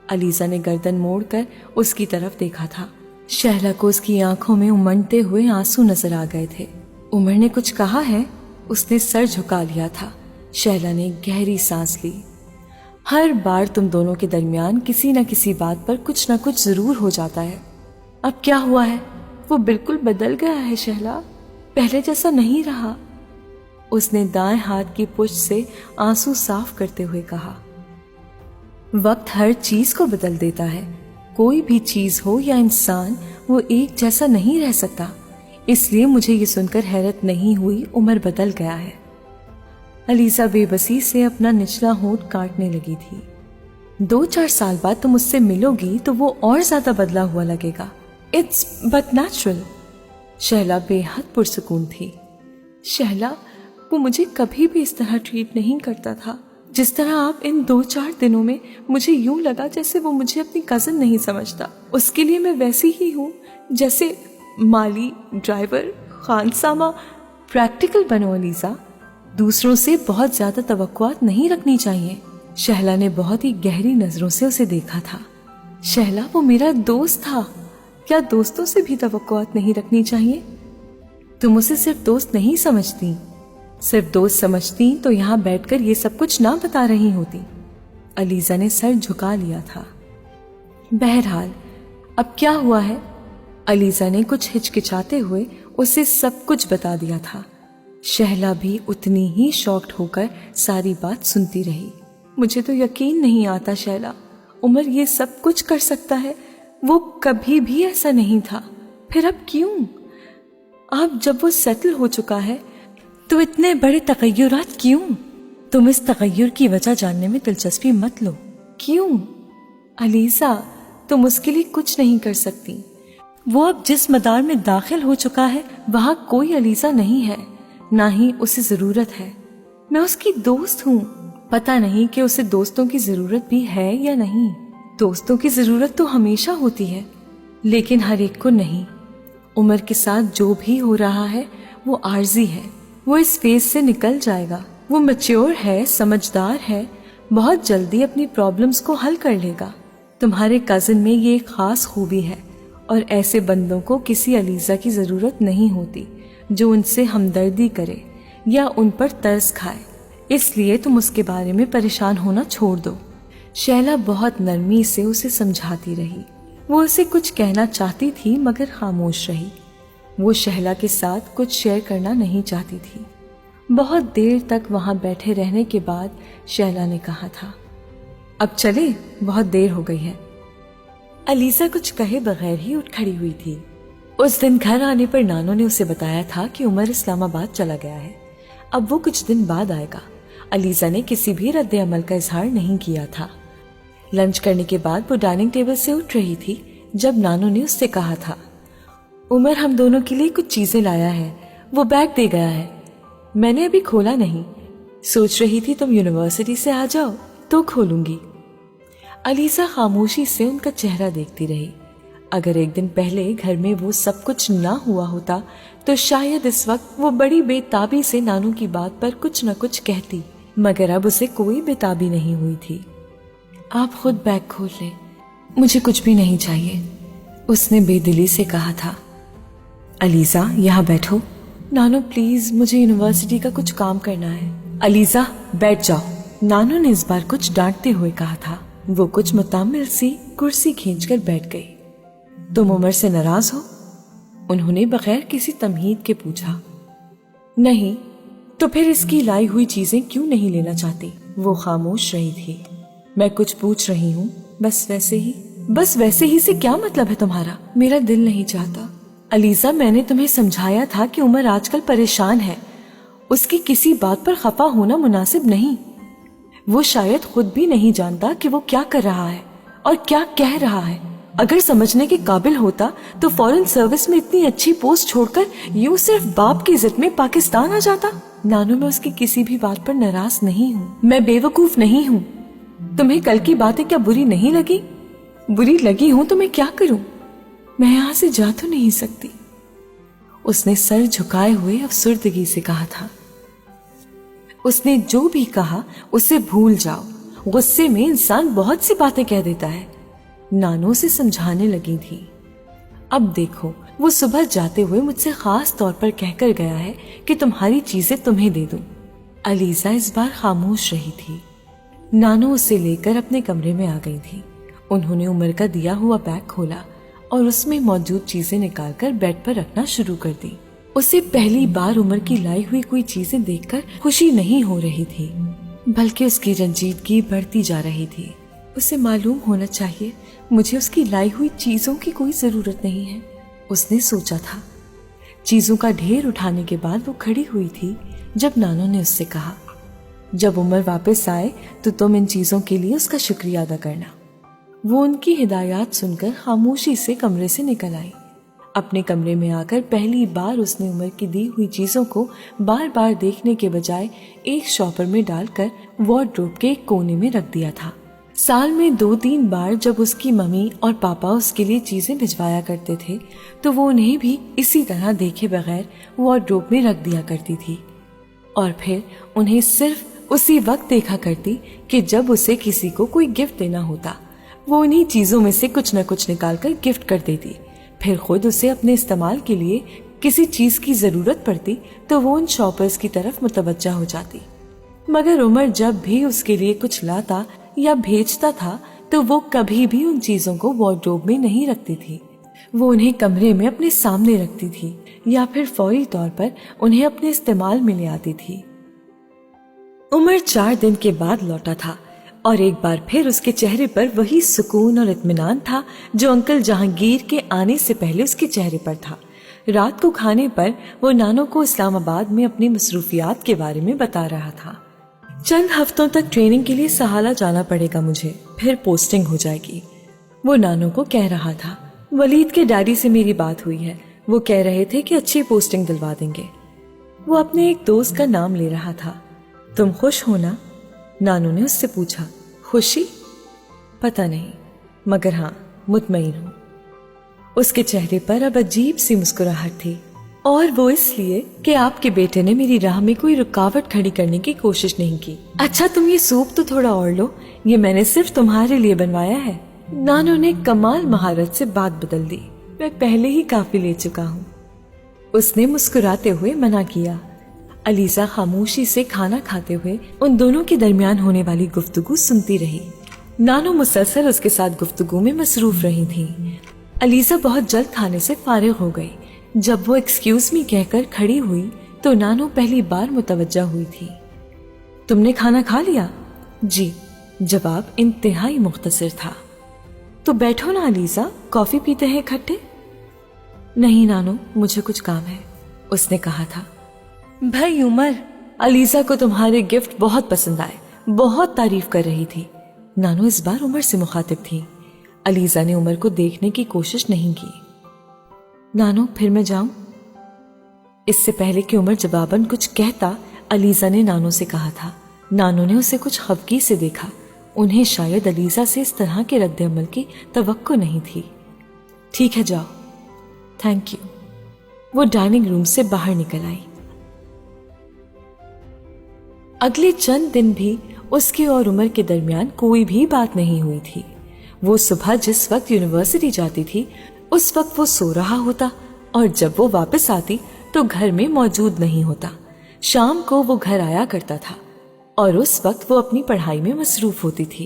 अलीजा ने गर्दन मोड़कर उसकी तरफ देखा था। शैला को उसकी आंखों में उमड़ते हुए आंसू नजर आ गए थे। उमर ने कुछ कहा है? उसने सर झुका लिया था। शैला ने गहरी सांस ली। हर बार तुम दोनों के दरमियान किसी न किसी बात पर कुछ न कुछ जरूर हो जाता है। अब क्या हुआ है? वो बिल्कुल बदल गया है शैला, पहले जैसा नहीं रहा। उसने दाएं हाथ की पुष्ट से आंसू साफ करते हुए कहा। वक्त हर चीज को बदल देता है। कोई भी चीज हो या इंसान, वो एक जैसा नहीं रह सकता। इसलिए मुझे ये सुनकर हैरत नहीं हुई उमर बदल गया है। अलीजा बेबसी से अपना निचला होंठ काटने लगी थी। 2-4 साल बाद तुम उससे मिलोगी तो वो और ज्यादा बदला हुआ लगेगा। It's but natural. शहला बेहद पुरसुकून थी। शहला, वो मुझे कभी भी इस तरह ट्रीट नहीं करता था जिस तरह आप इन 2-4 दिनों में। मुझे यूं लगा जैसे वो मुझे अपनी कजन नहीं समझता। उसके लिए मैं वैसी ही हूँ जैसे माली, ड्राइवर, खानसामा। प्रैक्टिकल बनो अलीजा, दूसरों से बहुत ज्यादा तवक्कुआत नहीं रखनी चाहिए। शहला ने बहुत ही गहरी नजरों से उसे देखा था। शहला, वो मेरा दोस्त था। क्या दोस्तों से भी तवक्कुआत नहीं रखनी चाहिए? तुम उसे सिर्फ दोस्त नहीं समझती। सिर्फ दोस्त समझती तो यहाँ बैठकर ये सब कुछ ना बता रही होती। अलीजा ने सर झुका लिया था। बहरहाल, अब क्या हुआ है? अलीजा ने कुछ हिचकिचाते हुए उसे सब कुछ बता दिया था। शहला भी उतनी ही शॉक्ड होकर सारी बात सुनती रही। मुझे तो यकीन नहीं आता शैला, उमर ये सब कुछ कर सकता है। वो कभी भी ऐसा नहीं था। फिर अब क्यों? अब जब वो सेटल हो चुका है तो इतने बड़े तगय्युरात क्यों? तुम इस तगय्युर की वजह जानने में दिलचस्पी मत लो। क्यों? अलीजा, तुम उसके लिए कुछ नहीं कर सकती। वो अब जिस मदार में दाखिल हो चुका है वहां कोई अलीजा नहीं है, ना ही उसे जरूरत है। मैं उसकी दोस्त हूँ। पता नहीं कि उसे दोस्तों की जरूरत भी है या नहीं। दोस्तों की जरूरत तो हमेशा होती है, लेकिन हर एक को नहीं। عمر کے ساتھ جو بھی ہو رہا ہے وہ عارضی ہے، وہ اس فیز سے نکل جائے گا۔ وہ میچور ہے، سمجھدار ہے، بہت جلدی اپنی پرابلمز کو حل کر لے گا۔ تمہارے کزن میں یہ ایک خاص خوبی ہے، اور ایسے بندوں کو کسی علیزہ کی ضرورت نہیں ہوتی جو ان سے ہمدردی کرے یا ان پر ترس کھائے، اس لیے تم اس کے بارے میں پریشان ہونا چھوڑ دو۔ شیلا بہت نرمی سے اسے سمجھاتی رہی۔ وہ اسے کچھ کہنا چاہتی تھی مگر خاموش رہی۔ وہ شہلا کے ساتھ کچھ شیئر کرنا نہیں چاہتی تھی۔ بہت دیر تک وہاں بیٹھے رہنے کے بعد شیلا نے کہا تھا، اب چلے، بہت دیر ہو گئی ہے۔ علیزہ کچھ کہے بغیر ہی اٹھ کھڑی ہوئی تھی۔ اس دن گھر آنے پر نانو نے اسے بتایا تھا کہ عمر اسلام آباد چلا گیا ہے، اب وہ کچھ دن بعد آئے گا۔ علیزہ نے کسی بھی رد عمل کا اظہار نہیں کیا تھا۔ لنچ کرنے کے بعد وہ ڈائننگ ٹیبل سے اٹھ رہی تھی جب نانو نے اس سے کہا تھا، عمر ہم دونوں کے لیے کچھ چیزیں لایا ہے، وہ بیگ دے گیا ہے، میں نے ابھی کھولا نہیں، سوچ رہی تھی تم یونیورسٹی سے آ جاؤ تو کھولوں گی۔ علیزہ خاموشی سے ان کا چہرہ دیکھتی رہی۔ اگر ایک دن پہلے گھر میں وہ سب کچھ نہ ہوا ہوتا تو شاید اس وقت وہ بڑی بے تابی سے نانو کی بات پر کچھ نہ کچھ کہتی، مگر اب اسے کوئی بے تابی نہیں ہوئی تھی۔ آپ خود بیگ کھول لیں، مجھے کچھ بھی نہیں چاہیے، اس نے بے دلی سے کہا تھا۔ علیزہ یہاں بیٹھو۔ نانو پلیز، مجھے یونیورسٹی کا کچھ کام کرنا ہے۔ علیزہ بیٹھ جاؤ، نانو نے اس بار کچھ ڈانٹتے ہوئے کہا تھا۔ وہ کچھ متامل سی کرسی کھینچ کر بیٹھ گئی۔ تم عمر سے ناراض ہو؟ انہوں نے بغیر کسی تمہید کے پوچھا۔ نہیں، تو پھر اس کی لائی ہوئی چیزیں کیوں نہیں لینا چاہتی؟ وہ خاموش رہی تھی۔ میں کچھ پوچھ رہی ہوں، بس ویسے ہی۔ بس ویسے ہی سے کیا مطلب ہے تمہارا؟ میرا دل نہیں چاہتا۔ علیزہ میں نے تمہیں سمجھایا تھا کہ عمر آج کل پریشان ہے، اس کی کسی بات پر خفا ہونا مناسب نہیں۔ وہ شاید خود بھی نہیں جانتا کہ وہ کیا کر رہا ہے اور کیا کہہ رہا ہے۔ اگر سمجھنے کے قابل ہوتا تو فورن سروس میں اتنی اچھی پوسٹ چھوڑ کر یوں صرف باپ کی عزت میں پاکستان آ جاتا۔ نانو میں اس کی کسی بھی بات پر ناراض نہیں ہوں، میں بے وقوف نہیں ہوں۔ تمہیں کل کی باتیں کیا بری نہیں لگی؟ بری لگی ہوں تو میں کیا کروں؟ میں یہاں سے جا تو نہیں سکتی، اس نے سر جھکائے ہوئے افسردگی سے کہا تھا۔ اس نے جو بھی کہا اسے بھول جاؤ، غصے میں انسان بہت سی باتیں کہہ دیتا ہے، نانو سے سمجھانے لگی تھی۔ اب دیکھو، وہ صبح جاتے ہوئے مجھ سے خاص طور پر کہہ کر گیا ہے کہ تمہاری چیزیں تمہیں دے دوں۔ علیزہ اس بار خاموش رہی تھی۔ نانو اسے لے کر اپنے کمرے میں آ گئی تھی۔ انہوں نے عمر کا دیا ہوا بیگ کھولا اور اس میں موجود چیزیں نکال کر بیڈ پر رکھنا شروع کر دی۔ اسے پہلی بار عمر کی لائی ہوئی کوئی چیزیں دیکھ کر خوشی نہیں ہو رہی تھی، بلکہ اس کی رنجیدگی بڑھتی جا رہی تھی۔ اسے معلوم ہونا چاہیے مجھے اس کی لائی ہوئی چیزوں کی کوئی ضرورت نہیں ہے، اس نے سوچا تھا۔ چیزوں کا ڈھیر اٹھانے کے بعد وہ کھڑی ہوئی تھی جب نانو نے اس سے کہا، جب عمر واپس آئے تو تم ان چیزوں کے لیے اس کا شکریہ ادا کرنا۔ وہ ان کی ہدایات سن کر خاموشی سے کمرے سے نکل آئی۔ اپنے کمرے میں آ کر پہلی بار اس نے عمر کی دی ہوئی چیزوں کو بار بار دیکھنے کے بجائے ایک شاپر میں ڈال کر وارڈروب کے ایک کونے میں رکھ دیا تھا۔ سال میں 2-3 بار جب اس کی ممی اور پاپا اس کے لیے چیزیں بھجوایا کرتے تھے تو وہ انہیں بھی اسی طرح دیکھے بغیر وارڈروب میں رکھ دیا کرتی تھی، اور پھر انہیں صرف اسی وقت دیکھا کرتی کہ جب اسے کسی کو کوئی گفٹ دینا ہوتا، وہ انہی چیزوں میں سے کچھ نہ کچھ نکال کر گفٹ کر دیتی۔ پھر خود اسے اپنے استعمال کے لیے کسی چیز کی ضرورت پڑتی تو وہ ان شاپرز کی طرف متوجہ ہو جاتی۔ مگر عمر جب بھی اس کے لیے کچھ لاتا یا بھیجتا تھا تو وہ کبھی بھی ان چیزوں کو وارڈروب میں نہیں رکھتی تھی، وہ انہیں کمرے میں اپنے سامنے رکھتی تھی یا پھر فوری طور پر انہیں اپنے استعمال میں لے آتی تھی۔ عمر 4 دن کے بعد لوٹا تھا اور ایک بار پھر اس کے چہرے پر وہی سکون اور اطمینان تھا جو انکل جہانگیر کے آنے سے پہلے اس کے چہرے پر تھا۔ رات کو کھانے پر وہ نانو کو اسلام آباد میں اپنی مصروفیات کے بارے میں بتا رہا تھا۔ چند ہفتوں تک ٹریننگ کے لیے سہالہ جانا پڑے گا مجھے، پھر پوسٹنگ ہو جائے گی، وہ نانو کو کہہ رہا تھا۔ ولید کے ڈیڈی سے میری بات ہوئی ہے، وہ کہہ رہے تھے کہ اچھی پوسٹنگ دلوا دیں گے۔ وہ اپنے ایک دوست کا نام لے رہا تھا۔ تم خوش ہو نا؟ نانو نے اس سے پوچھا۔ خوشی؟ پتہ نہیں، مگر ہاں مطمئن ہوں۔ اس کے چہرے پر اب عجیب سی مسکراہٹ تھی، اور وہ اس لیے کہ آپ کے بیٹے نے میری راہ میں کوئی رکاوٹ کھڑی کرنے کی کوشش نہیں کی۔ اچھا تم یہ سوپ تو تھوڑا اور لو، یہ میں نے صرف تمہارے لیے بنوایا ہے۔ نانو نے کمال مہارت سے بات بدل دی، میں پہلے ہی کافی لے چکا ہوں۔ اس نے مسکراتے ہوئے منع کیا۔ علیزہ خاموشی سے کھانا کھاتے ہوئے ان دونوں کے درمیان ہونے والی گفتگو سنتی رہی۔ نانو مسلسل اس کے ساتھ گفتگو میں مصروف رہی تھی۔ علیزہ بہت جلد کھانے سے فارغ ہو گئی۔ جب وہ ایکسکیوز می کہہ کر کھڑی ہوئی تو نانو پہلی بار متوجہ ہوئی تھی۔ تم نے کھانا کھا لیا؟ جی، جواب انتہائی مختصر تھا۔ تو بیٹھو نا علیزہ، کافی پیتے ہیں اکٹھے؟ نہیں نانو، مجھے کچھ کام ہے، اس نے کہا تھا۔ بھائی عمر، علیزہ کو تمہارے گفٹ بہت پسند آئے، بہت تعریف کر رہی تھی۔ نانو اس بار عمر سے مخاطب تھی۔ علیزہ نے عمر کو دیکھنے کی کوشش نہیں کی۔ نانو پھر میں جاؤں؟ اس سے پہلے کہ عمر جواباً کچھ کہتا، علیزہ نے نانو سے کہا تھا۔ نانو نے اسے کچھ خفگی سے دیکھا۔ انہیں شاید علیزہ سے اس طرح کے رد عمل کی توقع نہیں تھی۔ ٹھیک ہے جاؤ، تھینک یو۔ وہ ڈائننگ روم سے باہر نکل آئی۔ اگلے چند دن بھی اس کے اور عمر کے درمیان کوئی بھی بات نہیں ہوئی تھی۔ وہ صبح جس وقت یونیورسٹی جاتی تھی اس وقت وہ سو رہا ہوتا، اور جب وہ واپس آتی تو گھر میں موجود نہیں ہوتا۔ شام کو وہ گھر آیا کرتا تھا اور اس وقت وہ اپنی پڑھائی میں مصروف ہوتی تھی۔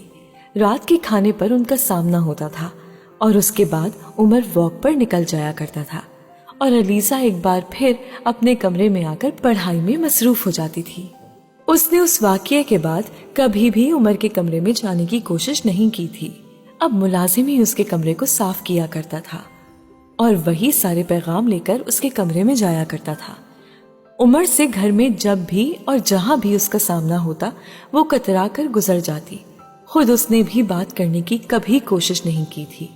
رات کے کھانے پر ان کا سامنا ہوتا تھا اور اس کے بعد عمر واک پر نکل جایا کرتا تھا، اور علیزہ ایک بار پھر اپنے کمرے میں آ کر پڑھائی میں مصروف ہو جاتی تھی۔ اس نے اس واقعے کے بعد کبھی بھی عمر کے کمرے میں جانے کی کوشش نہیں کی تھی۔ اب ملازم ہی اس کے کمرے کو صاف کیا کرتا تھا اور وہی سارے پیغام لے کر اس کے کمرے میں جایا کرتا تھا۔ عمر سے گھر میں جب بھی اور جہاں بھی اس کا سامنا ہوتا وہ کترا کر گزر جاتی۔ خود اس نے بھی بات کرنے کی کبھی کوشش نہیں کی تھی۔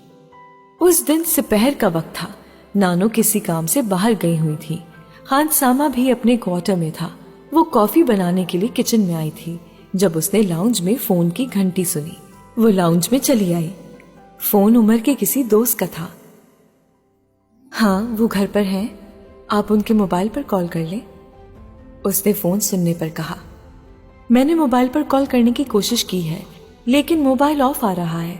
اس دن سپہر کا وقت تھا۔ نانو کسی کام سے باہر گئی ہوئی تھی۔ خان سامہ بھی اپنے کوارٹر میں تھا۔ وہ کافی بنانے کے لیے کچن میں آئی تھی جب اس نے لاؤنج میں فون کی گھنٹی سنی۔ وہ لاؤنج میں چلی آئی۔ فون عمر کے کسی دوست کا تھا۔ ہاں وہ گھر پر ہیں، آپ ان کے موبائل پر کال کر لیں، اس نے فون سننے پر کہا۔ میں نے موبائل پر کال کرنے کی کوشش کی ہے لیکن موبائل آف آ رہا ہے۔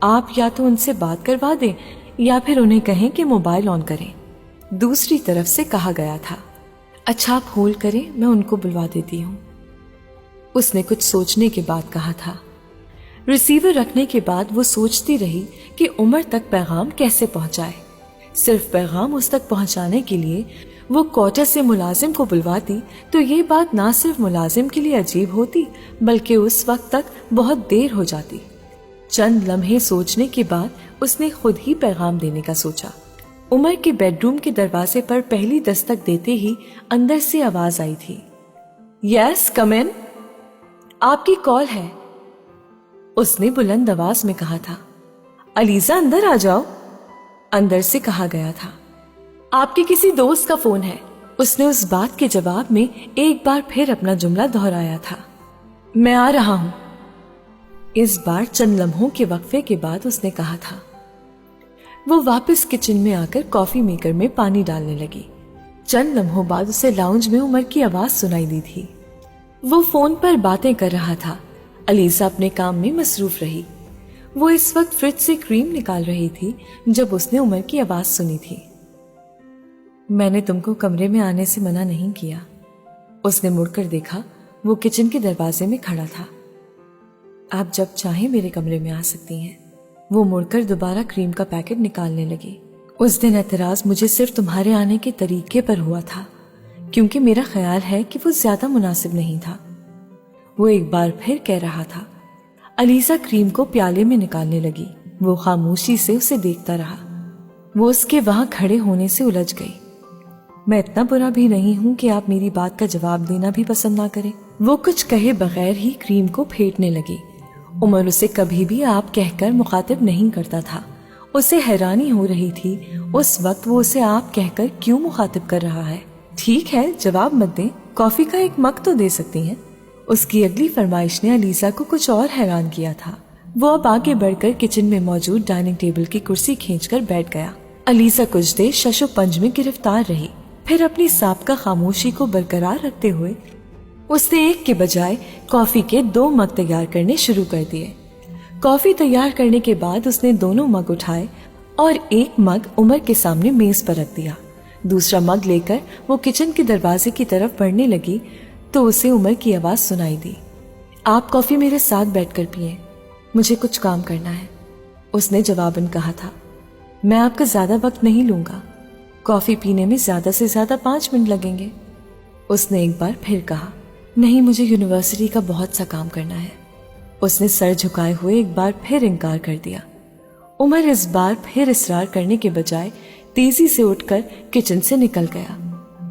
آپ یا تو ان سے بات کروا دیں یا پھر انہیں کہیں کہ موبائل آن کریں، دوسری طرف سے کہا گیا تھا۔ اچھا آپ ہولڈ کریں، میں ان کو بلوا دیتی ہوں، اس نے کچھ سوچنے کے بعد کہا تھا۔ ریسیور رکھنے کے بعد وہ سوچتی رہی کہ عمر تک پیغام کیسے پہنچائے۔ صرف پیغام اس تک پہنچانے کے لیے وہ کوارٹر سے ملازم کو بلواتی تو یہ بات نہ صرف ملازم کے لیے عجیب ہوتی بلکہ اس وقت تک بہت دیر ہو جاتی۔ چند لمحے سوچنے کے بعد اس نے خود ہی پیغام دینے کا سوچا۔ عمر کے بیڈ روم کے دروازے پر پہلی دستک دیتے ہی اندر سے آواز آئی تھی۔ یس کم ان، آپ کی کال ہے، اس نے بلند آواز میں کہا تھا۔ علیزہ اندر آ جاؤ، اندر سے کہا گیا تھا۔ آپ کے کسی دوست کا فون ہے، اس نے اس بات کے جواب میں ایک بار پھر اپنا جملہ دہرایا تھا۔ میں آ رہا ہوں، اس بار چند لمحوں کے وقفے کے بعد اس نے کہا تھا۔ وہ واپس کچن میں آ کر کافی میکر میں پانی ڈالنے لگی۔ چند لمحوں بعد اسے لاؤنج میں عمر کی آواز سنائی دی تھی۔ وہ فون پر باتیں کر رہا تھا۔ علیزہ اپنے کام میں مصروف رہی۔ وہ اس وقت فریج سے کریم نکال رہی تھی جب اس نے عمر کی آواز سنی تھی۔ میں نے تم کو کمرے میں آنے سے منع نہیں کیا، اس نے مڑ کر دیکھا۔ وہ کچن کے دروازے میں کھڑا تھا۔ آپ جب چاہیں میرے کمرے میں آ سکتی ہیں۔ وہ مڑ کر دوبارہ کریم کا پیکٹ نکالنے لگی۔ اس دن اعتراض مجھے صرف تمہارے آنے کے طریقے پر ہوا تھا کیونکہ میرا خیال ہے کہ وہ زیادہ مناسب نہیں تھا، وہ ایک بار پھر کہہ رہا تھا۔ علیزہ کریم کو پیالے میں نکالنے لگی۔ وہ خاموشی سے اسے دیکھتا رہا۔ وہ اس کے وہاں کھڑے ہونے سے الجھ گئی۔ میں اتنا برا بھی نہیں ہوں کہ آپ میری بات کا جواب دینا بھی پسند نہ کریں۔ وہ کچھ کہے بغیر ہی کریم کو پھینٹنے لگی۔ عمر اسے کبھی بھی آپ کہہ کر مخاطب نہیں کرتا تھا۔ اسے حیرانی ہو رہی تھی اس وقت وہ اسے آپ کہہ کر کیوں مخاطب کر رہا ہے۔ ٹھیک ہے، جواب مت دیں، کافی کا ایک مگ تو دے سکتی ہیں۔ اس کی اگلی فرمائش نے علیزہ کو کچھ اور حیران کیا تھا۔ وہ اب آگے بڑھ کر کچن میں موجود ڈائننگ ٹیبل کی کرسی کھینچ کر بیٹھ گیا۔ अलीसा कुछ देर शशोपंज में गिरफ्तार रही, फिर अपनी साबका खामोशी को बरकरार रखते हुए उसने एक के बजाय कॉफी के 2 मग तैयार करने शुरू कर दिए। कॉफी तैयार करने के बाद उसने दोनों मग उठाए और एक मग उमर के सामने मेज पर रख दिया। दूसरा मग लेकर वो किचन के दरवाजे की तरफ बढ़ने लगी तो उसे उमर की आवाज सुनाई दी। आप कॉफी मेरे साथ बैठकर पिए, मुझे कुछ काम करना है, उसने जवाबन कहा था। मैं आपका ज्यादा वक्त नहीं लूंगा, कॉफी पीने में ज्यादा से ज्यादा 5 मिनट लगेंगे, उसने एक बार फिर कहा। नहीं, मुझे यूनिवर्सिटी का बहुत सा काम करना है, उसने सर झुकाए हुए एक बार फिर इनकार कर दिया। उमर इस बार फिर इसरार करने के बजाय तेजी से उठकर किचन से निकल गया।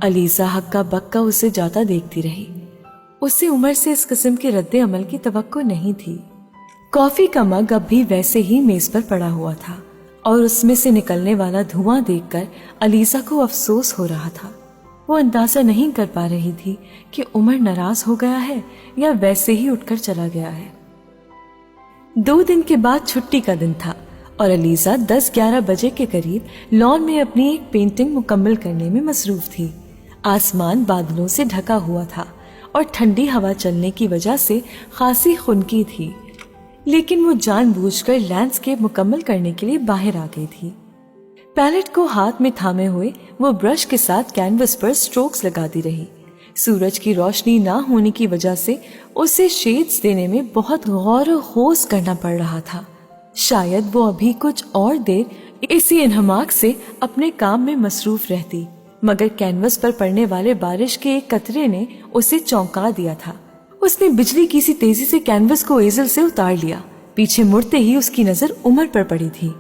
अलीसा हक्का बक्का उसे जाता देखती रही। उसे उमर से इस किस्म के रद्दे अमल की तवक्को नहीं थी। कॉफी का मग अब भी वैसे ही मेज पर पड़ा हुआ था और उसमें से निकलने वाला धुआं देखकर अलीसा को अफसोस हो रहा था। वो अंदाजा नहीं कर पा रही थी कि उमर नाराज हो गया है या वैसे ही उठकर चला गया है। 2 दिन के बाद छुट्टी का दिन था और अलीसा 10-11 बजे के करीब लॉन में अपनी एक पेंटिंग मुकम्मल करने में मसरूफ थी। आसमान बादलों से ढका हुआ था और ठंडी हवा चलने की वजह से खासी खुनकी थी, लेकिन वो जानबूझकर लैंडस्केप मुकम्मल करने के लिए बाहर आ गई थी। पैलेट को हाथ में थामे हुए वो ब्रश के साथ कैनवस पर स्ट्रोक्स लगाती रही। सूरज की रोशनी ना होने की वजह से उसे शेड्स देने में बहुत गौर व खोज करना पड़ रहा था। शायद वो अभी कुछ और देर इसी इन्हमाक से अपने काम में मसरूफ रहती, मगर कैनवस पर पड़ने वाले बारिश के एक कतरे ने उसे चौंका दिया था। उसने बिजली की सी तेजी से कैनवस को एजल से उतार लिया। पीछे मुड़ते ही उसकी नजर उमर पर पड़ी थी।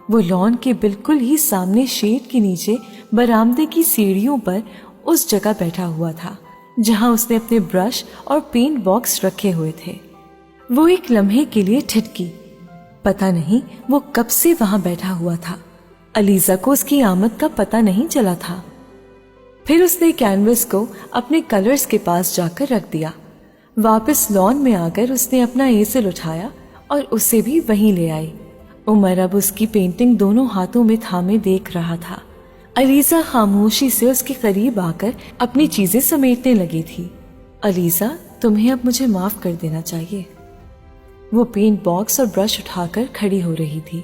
वो लॉन के बिल्कुल ही सामने शेड के नीचे बरामदे की सीढ़ियों पर उस जगह बैठा हुआ था जहां उसने अपने ब्रश और पेंट बॉक्स रखे हुए थे। वो एक लम्हे के लिए ठिठकी। पता नहीं वो कब से वहां बैठा हुआ था। अलीसा को उसकी आमद का पता नहीं चला था। फिर उसने कैनवस को अपने कलर्स के पास जाकर रख दिया। वापस लॉन में आकर उसने अपना एजल उठाया और उसे भी वहीं ले आई। उमर अब उसकी पेंटिंग दोनों हाथों में थामे देख रहा था। अलीसा खामोशी से उसके करीब आकर अपनी चीजें समेटने लगी थी। अलीसा, तुम्हें अब मुझे माफ कर देना चाहिए। वो पेंट बॉक्स और ब्रश उठाकर खड़ी हो रही थी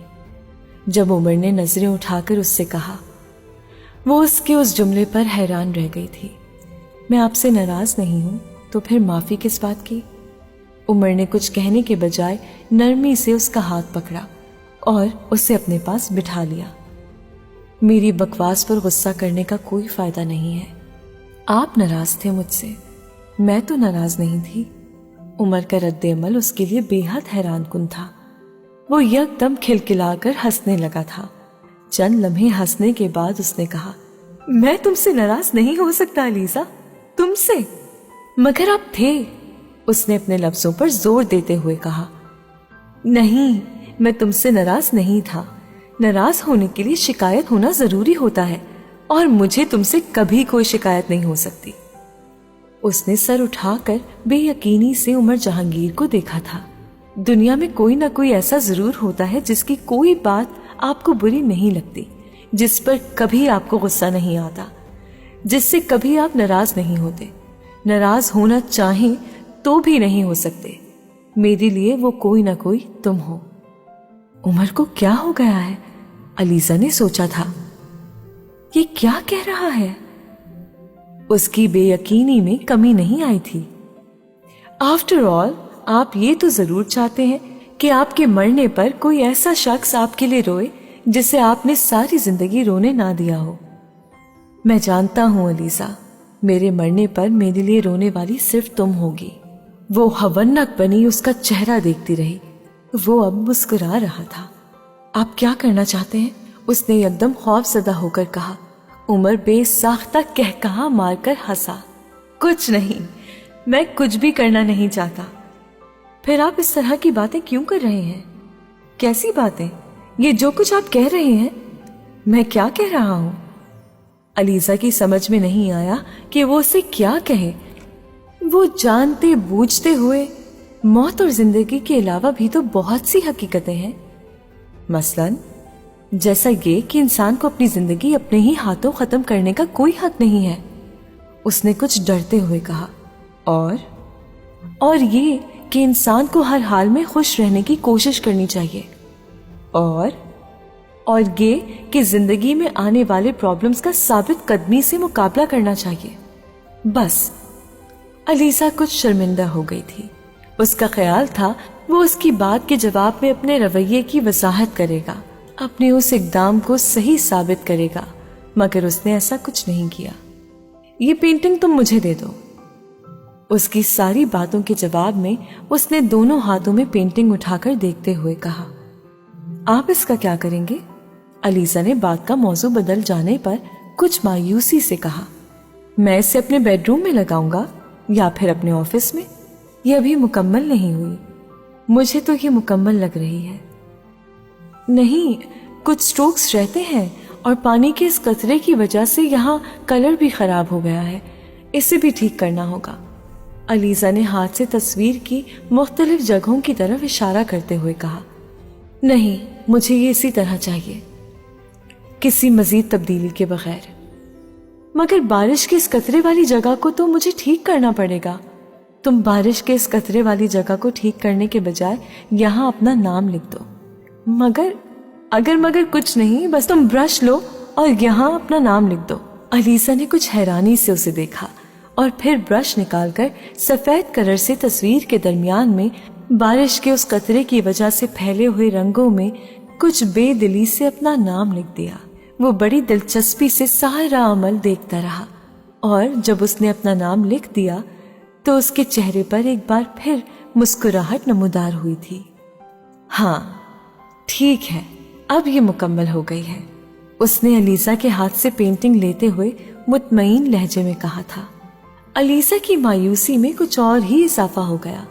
जब उमर ने नजरें उठाकर उससे कहा। वो उसके उस जुमले पर हैरान रह गई थी। मैं आपसे नाराज नहीं हूं, तो फिर माफी किस बात की? उमर ने कुछ कहने के बजाय नरमी से उसका हाथ पकड़ा और उसे अपने पास बिठा लिया। मेरी बकवास पर गुस्सा करने का कोई फायदा नहीं है। आप नाराज थे मुझसे, मैं तो नाराज नहीं थी। उमर का रद्द अमल उसके लिए बेहद हैरान कुन था। वो यकदम खिलखिलाकर हंसने लगा था। चंद लम्हे हंसने के बाद उसने कहा, मैं तुमसे नाराज नहीं हो सकता अलीसा, तुमसे। मगर आप थे, उसने अपने लफ्जों पर जोर देते हुए कहा। नहीं, मैं तुमसे नाराज नहीं था। नाराज होने के लिए शिकायत होना जरूरी होता है और मुझे तुमसे कभी कोई शिकायत नहीं हो सकती। उसने सर उठाकर बेयकीनी से उमर जहांगीर को देखा था। दुनिया में कोई ना कोई ऐसा जरूर होता है जिसकी कोई बात आपको बुरी नहीं लगती, जिस पर कभी आपको गुस्सा नहीं आता, जिससे कभी आप नाराज नहीं होते। नाराज होना चाहें तो भी नहीं हो सकते। मेरे लिए वो कोई ना कोई तुम हो। उमर को क्या हो गया है? अलीसा ने सोचा था। ये क्या कह रहा है? उसकी बेयकीनी में कमी नहीं आई थी। आफ्टर ऑल, आप ये तो जरूर चाहते हैं कि आपके मरने पर कोई ऐसा शख्स आपके लिए रोए जिसे आपने सारी जिंदगी रोने ना दिया हो। मैं जानता हूं अलीसा, मेरे मरने पर मेरे लिए रोने वाली सिर्फ तुम होगी। वो हवन्नक बनी उसका चेहरा देखती रही। वो अब मुस्कुरा रहा था। आप क्या करना चाहते हैं? उसने एकदम खौफजदा होकर कहा। उमर बेसाख्ता कहकहा मारकर हंसा। कुछ नहीं, मैं कुछ भी करना नहीं चाहता। फिर आप इस तरह की बातें क्यों कर रहे हैं? कैसी बातें? ये जो कुछ आप कह रहे हैं, मैं क्या कह रहा हूं? अलीसा की समझ में नहीं आया कि वो उसे क्या कहे। वो जानते बूझते हुए मौत और जिंदगी के अलावा भी तो बहुत सी हकीकतें हैं। मसलन जैसा ये कि इंसान को अपनी जिंदगी अपने ही हाथों खत्म करने का कोई हक नहीं है, उसने कुछ डरते हुए कहा। और ये कि इंसान को हर हाल में खुश रहने की कोशिश करनी चाहिए, और ये कि जिंदगी में आने वाले प्रॉब्लम्स का साबित कदमी से मुकाबला करना चाहिए। बस। अलीसा कुछ शर्मिंदा हो गई थी। उसका ख्याल था वो उसकी बात के जवाब में अपने रवैये की वजाहत करेगा, अपने उस इकदाम को सही साबित करेगा, मगर उसने ऐसा कुछ नहीं किया। ये पेंटिंग तुम मुझे दे दो। उसकी सारी बातों के जवाब में उसने दोनों हाथों में पेंटिंग उठाकर देखते हुए कहा, आप इसका क्या करेंगे? अलीसा ने बात का मौजू बदल जाने पर कुछ मायूसी से कहा, मैं इसे अपने बेडरूम में लगाऊंगा या फिर अपने ऑफिस में। यह अभी मुकम्मल नहीं हुई। मुझे तो ये मुकम्मल लग रही है। नहीं, कुछ स्ट्रोक्स रहते हैं और पानी के इस कतरे की वजह से यहाँ कलर भी खराब हो गया है। इसे भी ठीक करना होगा। अलीसा ने हाथ से तस्वीर की मुख्तलिफ जगहों की तरफ इशारा करते हुए कहा, नहीं, मुझे ये इसी तरह चाहिए, किसी मजीद तब्दीली के बगैर। मगर बारिश के इस कतरे वाली जगह को तो मुझे ठीक करना पड़ेगा। तुम बारिश के इस कतरे वाली जगह को ठीक करने के बजाय यहाँ अपना नाम लिख दो। मगर कुछ नहीं, बस तुम ब्रश लो और यहाँ अपना नाम लिख दो। अलीसा ने कुछ हैरानी से उसे देखा और फिर ब्रश निकालकर सफेद कलर से तस्वीर के दरमियान में बारिश के उस कतरे की वजह से फैले हुए रंगों में कुछ बेदिली से अपना नाम लिख दिया। वो बड़ी दिलचस्पी से सारा अमल देखता रहा और जब उसने अपना नाम लिख दिया तो उसके चेहरे पर एक बार फिर मुस्कुराहट नमूदार हुई थी। हाँ, ठीक है, अब ये मुकम्मल हो गई है, उसने अलीसा के हाथ से पेंटिंग लेते हुए मुतमईन लहजे में कहा था। अलीसा की मायूसी में कुछ और ही इजाफा हो गया।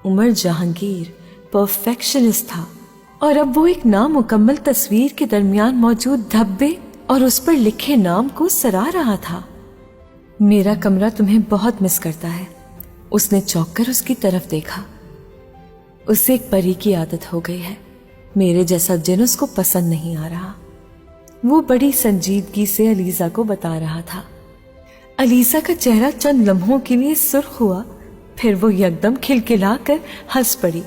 उमर जहांगीर परफेक्शनिस्ट था और अब वो एक नामुकम्मल तस्वीर के दरमियान मौजूद धब्बे और उस पर लिखे नाम को सराह रहा था। मेरा कमरा तुम्हें बहुत मिस करता है। उसने चौंक कर उसकी तरफ देखा। उसे एक परी की आदत हो गई है, मेरे जैसा जिन उसको पसंद नहीं आ रहा। वो बड़ी संजीदगी से अलीसा को बता रहा था। अलीसा का चेहरा चंद लम्हों के लिए सुर्ख हुआ, फिर वो यकदम खिलखिलाकर हंस पड़ी।